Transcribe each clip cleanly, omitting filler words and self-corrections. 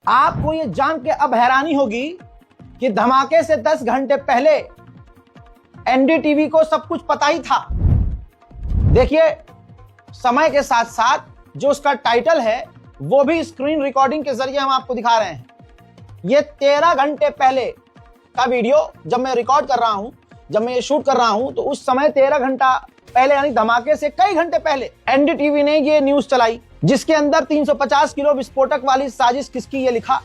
आपको ये जान के अब हैरानी होगी कि धमाके से 10 घंटे पहले एनडीटीवी को सब कुछ पता ही था। देखिए, समय के साथ साथ जो उसका टाइटल है वो भी स्क्रीन रिकॉर्डिंग के जरिए हम आपको दिखा रहे हैं। ये 13 घंटे पहले का वीडियो जब मैं रिकॉर्ड कर रहा हूं, जब मैं ये शूट कर रहा हूं, तो उस समय 13 घंटा पहले यानी धमाके से कई घंटे पहले एनडीटीवी ने ये न्यूज चलाई, जिसके अंदर 350 किलो विस्फोटक वाली साजिश किसकी, ये लिखा।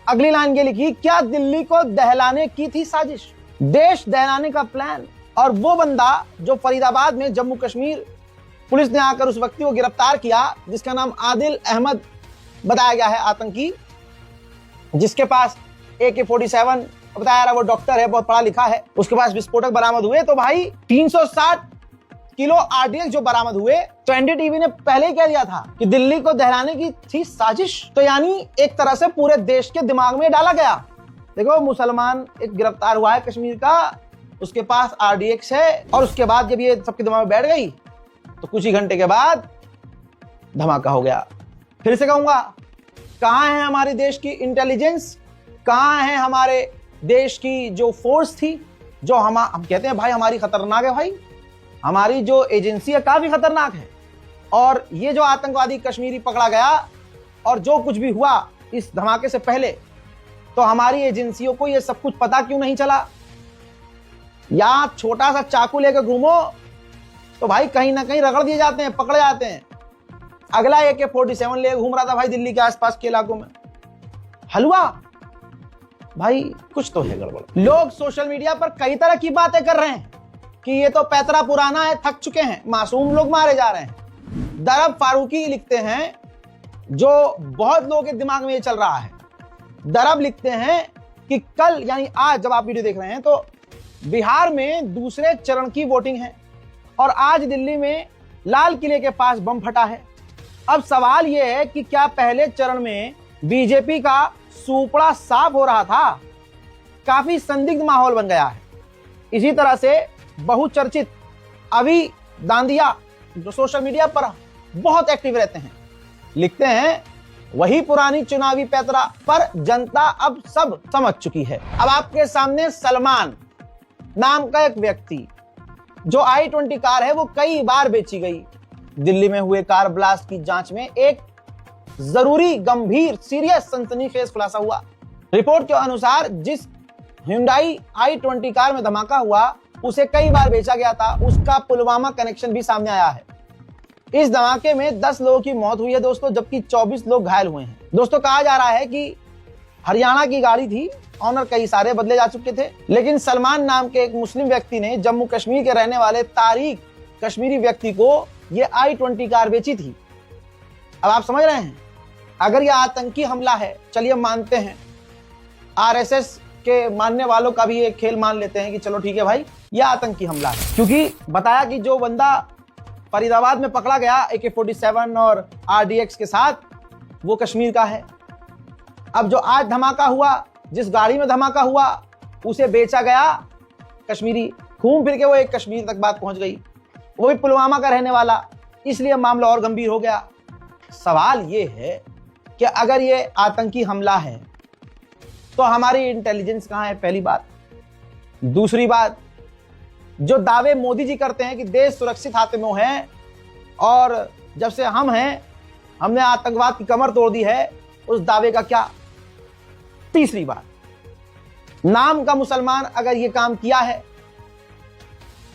अगली लाइन ये लिखी, क्या दिल्ली को दहलाने की थी साजिश, देश दहलाने का प्लान। और वो बंदा जो फरीदाबाद में जम्मू कश्मीर पुलिस ने आकर उस व्यक्ति को गिरफ्तार किया, जिसका नाम आदिल अहमद बताया गया है, आतंकी, जिसके पास AK-47 बताया रहा, वो डॉक्टर है, बहुत पढ़ा लिखा है, उसके पास विस्फोटक बरामद हुए। तो भाई 360 किलो RDX जो बरामद हुए, तो एनडीटीवी ने पहले ही कह दिया था कि दिल्ली को दहलाने की थी साजिश। तो यानी एक तरह से पूरे देश के दिमाग में डाला गया। देखो, मुसलमान एक गिरफ्तार हुआ है कश्मीर का, उसके पास RDX है, और उसके बाद जब ये सबके दिमाग में बैठ गई तो कुछ ही घंटे के बाद धमाका हो गया। फिर से कहूंगा, कहां है हमारे देश की इंटेलिजेंस, कहां है हमारे देश की जो फोर्स थी, जो हम कहते हैं भाई हमारी खतरनाक है, भाई हमारी जो एजेंसी है काफी खतरनाक है। और ये जो आतंकवादी कश्मीरी पकड़ा गया और जो कुछ भी हुआ इस धमाके से पहले, तो हमारी एजेंसियों को ये सब कुछ पता क्यों नहीं चला। या छोटा सा चाकू लेकर घूमो तो भाई कहीं ना कहीं रगड़ दिए जाते हैं, पकड़े जाते हैं। अगला AK-47 ले घूम रहा था भाई दिल्ली के आसपास के इलाकों में। हलवा, भाई कुछ तो है गड़बड़। लोग सोशल मीडिया पर कई तरह की बातें कर रहे हैं कि ये तो पैतरा पुराना है, थक चुके हैं, मासूम लोग मारे जा रहे हैं। दरब फारूकी लिखते हैं, जो बहुत लोगों के दिमाग में ये चल रहा है। दरब लिखते हैं कि कल यानी आज जब आप वीडियो देख रहे हैं तो बिहार में दूसरे चरण की वोटिंग है और आज दिल्ली में लाल किले के पास बम फटा है। अब सवाल यह है कि क्या पहले चरण में बीजेपी का सूपड़ा साफ हो रहा था। काफी संदिग्ध माहौल बन गया है। इसी तरह से बहुचर्चित अभी दांदिया, जो सोशल मीडिया पर बहुत एक्टिव रहते हैं, लिखते हैं वही पुरानी चुनावी पैतरा, पर जनता अब सब समझ चुकी है। अब आपके सामने सलमान नाम का एक व्यक्ति, जो I-20 कार है, वो कई बार बेची गई। दिल्ली में हुए कार ब्लास्ट की जांच में एक जरूरी, गंभीर, सीरियस, सनसनीखेज खुलासा हुआ। रिपोर्ट के अनुसार जिस Hyundai I-20 कार में धमाका हुआ उसे कई बार बेचा गया था। उसका पुलवामा कनेक्शन भी सामने आया है। इस धमाके में 10 लोगों की मौत हुई है दोस्तों, जबकि 24 लोग घायल हुए हैं। दोस्तों, कहा जा रहा है कि हरियाणा की गाड़ी थी, ऑनर कई सारे बदले जा चुके थे, लेकिन सलमान नाम के एक मुस्लिम व्यक्ति ने जम्मू कश्मीर के रहने वाले तारिक कश्मीरी व्यक्ति को यह I-20 कार बेची थी। अब आप समझ रहे हैं, अगर यह आतंकी हमला है, चलिए मानते हैं, RSS के मानने वालों का भी एक खेल मान लेते हैं कि चलो ठीक है भाई, यह आतंकी हमला है, क्योंकि बताया कि जो बंदा फरीदाबाद में पकड़ा गया AK-47 और RDX के साथ, वो कश्मीर का है। अब जो आज धमाका हुआ, जिस गाड़ी में धमाका हुआ, उसे बेचा गया कश्मीरी। घूम फिर के वो एक कश्मीर तक बात पहुंच गई, वो भी पुलवामा का रहने वाला, इसलिए मामला और गंभीर हो गया। सवाल ये है कि अगर ये आतंकी हमला है तो हमारी इंटेलिजेंस कहां है, पहली बात। दूसरी बात, जो दावे मोदी जी करते हैं कि देश सुरक्षित हाथ में है और जब से हम हैं हमने आतंकवाद की कमर तोड़ दी है, उस दावे का क्या। तीसरी बात, नाम का मुसलमान अगर ये काम किया है,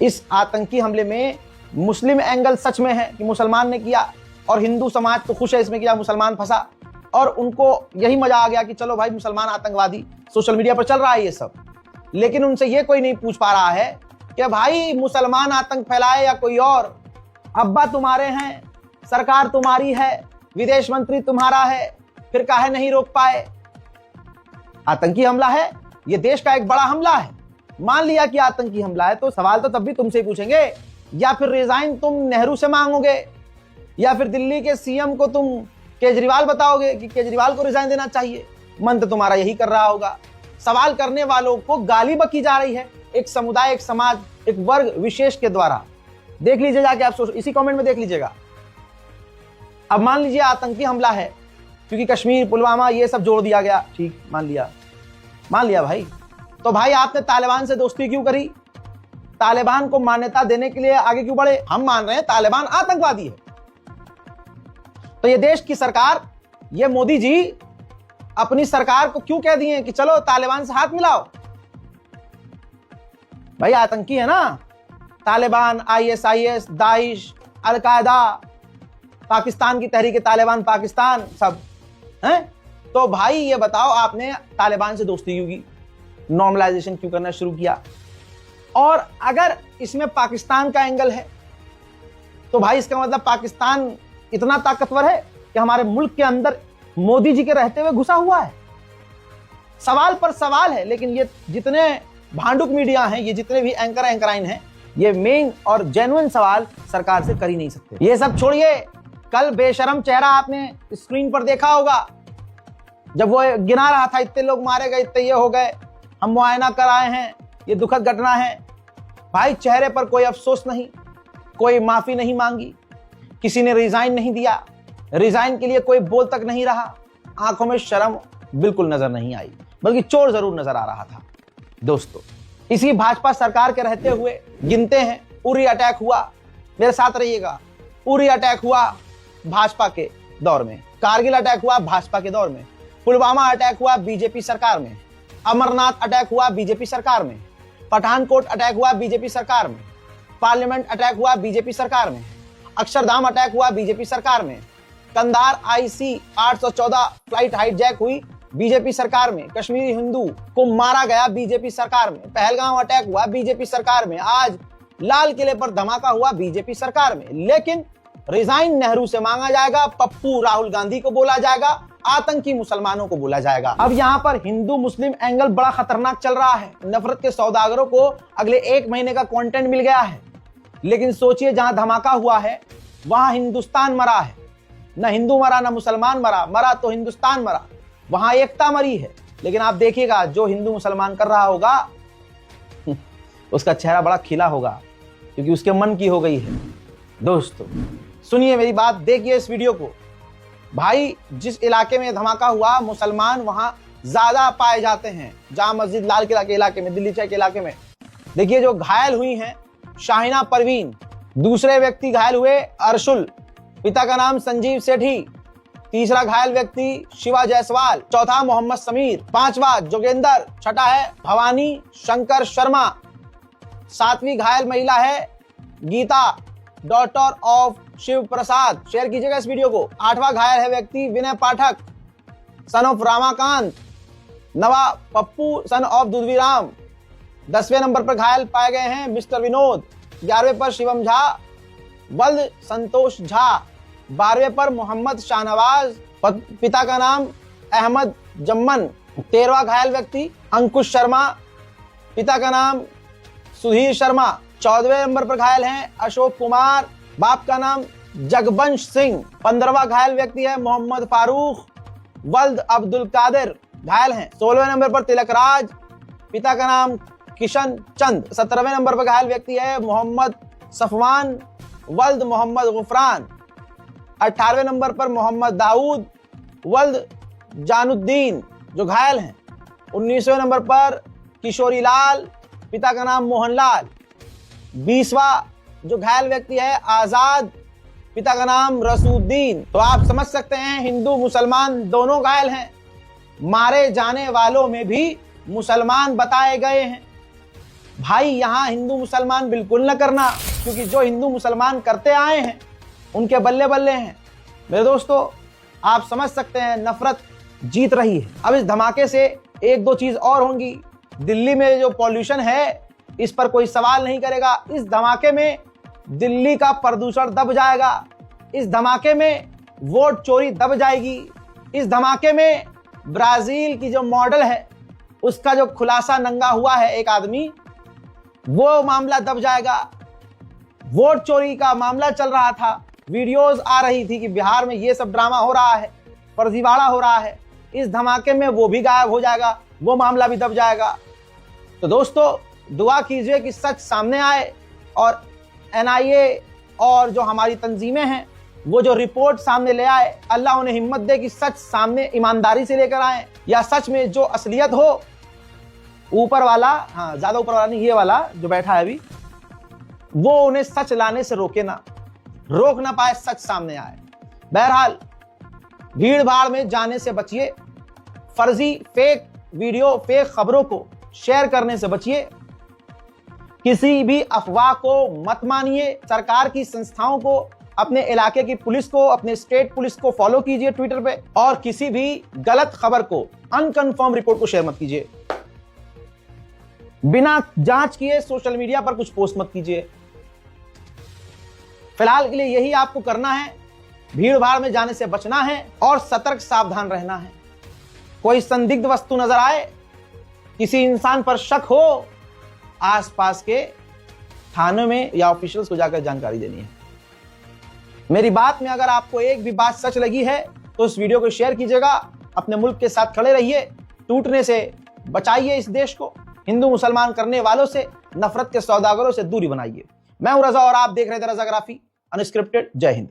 इस आतंकी हमले में मुस्लिम एंगल सच में है कि मुसलमान ने किया, और हिंदू समाज तो खुश है इसमें किया, मुसलमान फंसा और उनको यही मजा आ गया कि चलो भाई मुसलमान आतंकवादी, सोशल मीडिया पर चल रहा है ये सब। लेकिन उनसे ये कोई नहीं पूछ पा रहा है कि भाई मुसलमान आतंक फैलाए या कोई और, अब्बा तुम्हारे हैं, सरकार तुम्हारी है, विदेश मंत्री तुम्हारा है, फिर काहे नहीं रोक पाए। आतंकी हमला है, ये देश का एक बड़ा हमला है। मान लिया कि आतंकी हमला है, तो सवाल तो तब भी तुमसे ही पूछेंगे, या फिर रिजाइन तुम नेहरू से मांगोगे, या फिर दिल्ली के CM को तुम केजरीवाल बताओगे कि केजरीवाल को रिजाइन देना चाहिए। मन तो तुम्हारा यही कर रहा होगा। सवाल करने वालों को गाली बकी जा रही है, एक समुदाय, एक समाज, एक वर्ग विशेष के द्वारा। देख लीजिए जाके, आप इसी कमेंट में देख लीजिएगा। अब मान लीजिए आतंकी हमला है, क्योंकि कश्मीर, पुलवामा ये सब जोड़ दिया गया। ठीक, मान लिया भाई। तो भाई आपने तालिबान से दोस्ती क्यों करी? तालिबान को मान्यता देने के लिए आगे क्यों बढ़े? हम मान रहे हैं तालिबान आतंकवादी है। तो ये देश की सरकार, ये मोदी जी अपनी सरकार को क्यों कह दिए कि चलो तालिबान से हाथ मिलाओ? भाई आतंकी है ना Taliban, ISIS, Daesh, al Qaeda, Pakistan की तहरीक तालिबान पाकिस्तान, सब हैं। तो भाई ये बताओ आपने तालिबान से दोस्ती क्यों की? नॉर्मलाइजेशन क्यों करना शुरू किया? और अगर इसमें पाकिस्तान का एंगल है तो भाई इसका मतलब पाकिस्तान इतना ताकतवर है कि हमारे मुल्क के अंदर मोदी जी के रहते हुए घुसा हुआ है। सवाल पर सवाल है, लेकिन ये जितने भांडुक मीडिया हैं, ये जितने भी एंकराइन हैं, ये मेन और जेन्युइन सवाल सरकार से कर ही नहीं सकते। ये सब छोड़िए, कल बेशरम चेहरा आपने स्क्रीन पर देखा होगा जब वो गिना रहा था, इतने लोग मारे गए, इतने ये हो गए, हम मुआयना कराए हैं, ये दुखद घटना है। भाई चेहरे पर कोई अफसोस नहीं, कोई माफी नहीं मांगी, किसी ने रिजाइन नहीं दिया, रिजाइन के लिए कोई बोल तक नहीं रहा, आंखों में शर्म बिल्कुल नजर नहीं आई, बल्कि चोर जरूर नजर आ रहा था। दोस्तों, इसी भाजपा सरकार के रहते हुए गिनते हैं, उरी अटैक हुआ, मेरे साथ रहिएगा, उरी अटैक हुआ भाजपा के दौर में, कारगिल अटैक हुआ भाजपा के दौर में, पुलवामा अटैक हुआ बीजेपी सरकार में, अमरनाथ अटैक हुआ बीजेपी सरकार में, पठानकोट अटैक हुआ बीजेपी सरकार में, पार्लियामेंट अटैक हुआ बीजेपी सरकार में, अक्षरधाम अटैक हुआ बीजेपी सरकार में, कंधार IC 814 फ्लाइट हाईजैक हुई बीजेपी सरकार में, कश्मीरी हिंदू को मारा गया बीजेपी सरकार में, पहलगाम अटैक हुआ बीजेपी सरकार में, आज लाल किले पर धमाका हुआ बीजेपी सरकार में। लेकिन रिजाइन नेहरू से मांगा जाएगा, पप्पू राहुल गांधी को बोला जाएगा, आतंकी मुसलमानों को बोला जाएगा। अब यहाँ पर हिंदू मुस्लिम एंगल बड़ा खतरनाक चल रहा है। नफरत के सौदागरों को अगले 1 महीने का कंटेंट मिल गया है। लेकिन सोचिए, जहां धमाका हुआ है वहां हिंदुस्तान मरा है, न हिंदू मरा न मुसलमान मरा तो हिंदुस्तान मरा, वहां एकता मरी है। लेकिन आप देखिएगा, जो हिंदू मुसलमान कर रहा होगा उसका चेहरा बड़ा खिला होगा, क्योंकि उसके मन की हो गई है। दोस्तों सुनिए मेरी बात, देखिए इस वीडियो को। भाई जिस इलाके में धमाका हुआ, मुसलमान वहां ज्यादा पाए जाते हैं, जामा मस्जिद, लाल किला के इलाके में, दिल्ली चौक के इलाके में। देखिए जो घायल हुई हैं, शाहिना परवीन, दूसरे व्यक्ति घायल हुए अर्शुल, पिता का नाम संजीव सेठी, तीसरा घायल व्यक्ति शिवा जायसवाल, चौथा मोहम्मद समीर, पांचवा जोगेंद्र, छठा है भवानी शंकर शर्मा, सातवीं घायल महिला है Geeta, daughter of Shiv Prasad, share कीजिएगा इस वीडियो को। आठवां घायल है व्यक्ति विनय पाठक, सन ऑफ रामाकांत, नवा पप्पू सन ऑफ दुधवीराम। 10वें नंबर पर घायल पाए गए हैं मिस्टर विनोद, 11वें पर शिवम झा, वल्द संतोष झा, 12वें पर मोहम्मद शाहनवाज, पिता का नाम अहमद जम्मन, 13वां घायल व्यक्ति अंकुश शर्मा, पिता का नाम सुधीर शर्मा, 14वें नंबर पर घायल हैं अशोक कुमार, बाप का नाम जगबंश सिंह, 15वां घायल व्यक्ति है मोहम्मद फारूक, वल्द अब्दुल कादिर घायल हैं। 16वें नंबर पर तिलक राज, पिता का नाम किशन चंद। 17वें नंबर पर घायल व्यक्ति है मोहम्मद सफवान, वल्द मोहम्मद गुफरान। 18वें नंबर पर मोहम्मद दाऊद, वल्द जानुद्दीन जो घायल हैं। 19वें नंबर पर किशोरी लाल, पिता का नाम मोहनलाल। 20वां जो घायल व्यक्ति है आजाद, पिता का नाम रसूद्दीन। तो आप समझ सकते हैं हिंदू मुसलमान दोनों घायल हैं। मारे जाने वालों में भी मुसलमान बताए गए हैं। भाई यहां हिंदू मुसलमान बिल्कुल न करना, क्योंकि जो हिंदू मुसलमान करते आए हैं उनके बल्ले बल्ले हैं। मेरे दोस्तों आप समझ सकते हैं नफरत जीत रही है। अब इस धमाके से एक दो चीज और होंगी। दिल्ली में जो पॉल्यूशन है इस पर कोई सवाल नहीं करेगा। इस धमाके में दिल्ली का प्रदूषण दब जाएगा। इस धमाके में वोट चोरी दब जाएगी। इस धमाके में ब्राजील की जो मॉडल है उसका जो खुलासा नंगा हुआ है एक आदमी, वो मामला दब जाएगा। वोट चोरी का मामला चल रहा था, वीडियोस आ रही थी कि बिहार में ये सब ड्रामा हो रहा है, फर्जीवाड़ा हो रहा है। इस धमाके में वो भी गायब हो जाएगा, वो मामला भी दब जाएगा। तो दोस्तों दुआ कीजिए कि सच सामने आए और NIA और जो हमारी तंजीमें हैं वो जो रिपोर्ट सामने ले आए, अल्लाह उन्हें हिम्मत दे कि सच सामने ईमानदारी से लेकर आए, या सच में जो असलियत हो, ऊपर वाला, हाँ ज्यादा ऊपर वाला नहीं, ये वाला जो बैठा है अभी, वो उन्हें सच लाने से रोके ना, रोक ना पाए, सच सामने आए। बहरहाल भीड़ भाड़ में जाने से बचिए, फर्जी फेक वीडियो, फेक खबरों को शेयर करने से बचिए, किसी भी अफवाह को मत मानिए, सरकार की संस्थाओं को, अपने इलाके की पुलिस को, अपने स्टेट पुलिस को फॉलो कीजिए ट्विटर पे, और किसी भी गलत खबर को, अनकंफर्म रिपोर्ट को शेयर मत कीजिए। बिना जांच किए सोशल मीडिया पर कुछ पोस्ट मत कीजिए। फिलहाल के लिए यही आपको करना है, भीड़ भाड़ में जाने से बचना है और सतर्क सावधान रहना है। कोई संदिग्ध वस्तु नजर आए, किसी इंसान पर शक हो, आसपास के थानों में या ऑफिशियल्स को जाकर जानकारी देनी है। मेरी बात में अगर आपको एक भी बात सच लगी है तो इस वीडियो को शेयर कीजिएगा। अपने मुल्क के साथ खड़े रहिए, टूटने से बचाइए इस देश को, हिंदू मुसलमान करने वालों से, नफरत के सौदागरों से दूरी बनाइए। मैं हूं रजा और आप देख रहे थे रजाग्राफी अनस्क्रिप्टेड। जय हिंद।